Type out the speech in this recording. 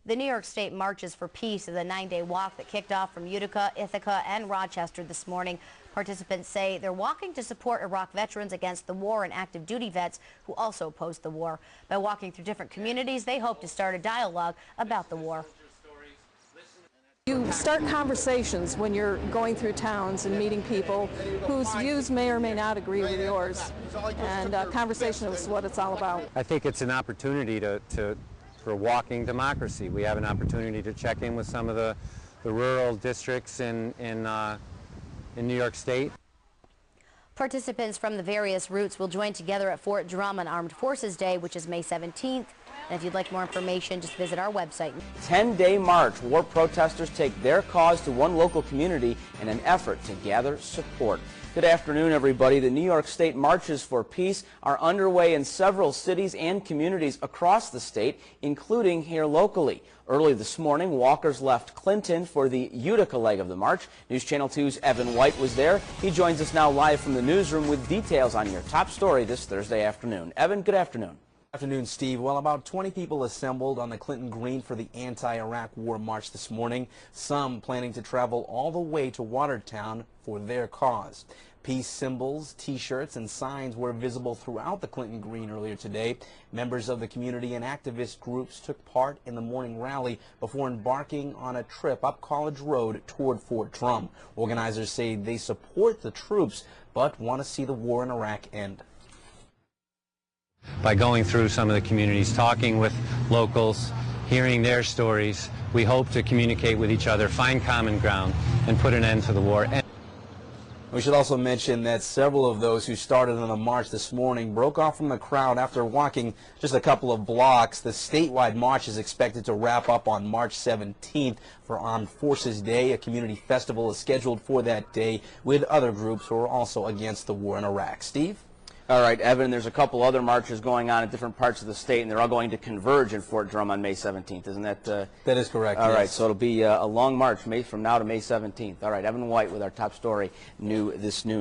The New York State Marches for Peace is a 9-day walk that kicked off from Utica, Ithaca, and Rochester this morning. Participants say they're walking to support Iraq veterans against the war and active duty vets who also opposed the war. By walking through different communities, they hope to start a dialogue about the war. You start conversations when you're going through towns and meeting people whose views may or may not agree with yours, and conversation is what it's all about. I think it's an opportunity for walking democracy. We have an opportunity to check in with some of the rural districts in New York State. Participants from the various routes will join together at Fort Drum on Armed Forces Day, which is May 17th. And if you'd like more information, just visit our website. 10-day march. War protesters take their cause to one local community in an effort to gather support. Good afternoon, everybody. The New York State Marches for Peace are underway in several cities and communities across the state, including here locally. Early this morning, walkers left Clinton for the Utica leg of the march. News Channel 2's Evan White was there. He joins us now live from the newsroom with details on your top story this Thursday afternoon. Evan, good afternoon. Afternoon, Steve. Well, about 20 people assembled on the Clinton Green for the anti-Iraq war march this morning, some planning to travel all the way to Watertown for their cause. Peace symbols, T-shirts, and signs were visible throughout the Clinton Green earlier today. Members of the community and activist groups took part in the morning rally before embarking on a trip up College Road toward Fort Drum. Organizers say they support the troops, but want to see the war in Iraq end. By going through some of the communities, talking with locals, hearing their stories, we hope to communicate with each other, find common ground, and put an end to the war. We should also mention that several of those who started on the march this morning broke off from the crowd after walking just a couple of blocks. The statewide march is expected to wrap up on March 17th for Armed Forces Day. A community festival is scheduled for that day with other groups who are also against the war in Iraq. Steve? All right, Evan, there's a couple other marches going on in different parts of the state, and they're all going to converge in Fort Drum on May 17th. Isn't that? That is correct. All yes. right, so it'll be a long march from now to May 17th. All right, Evan White with our top story new this noon.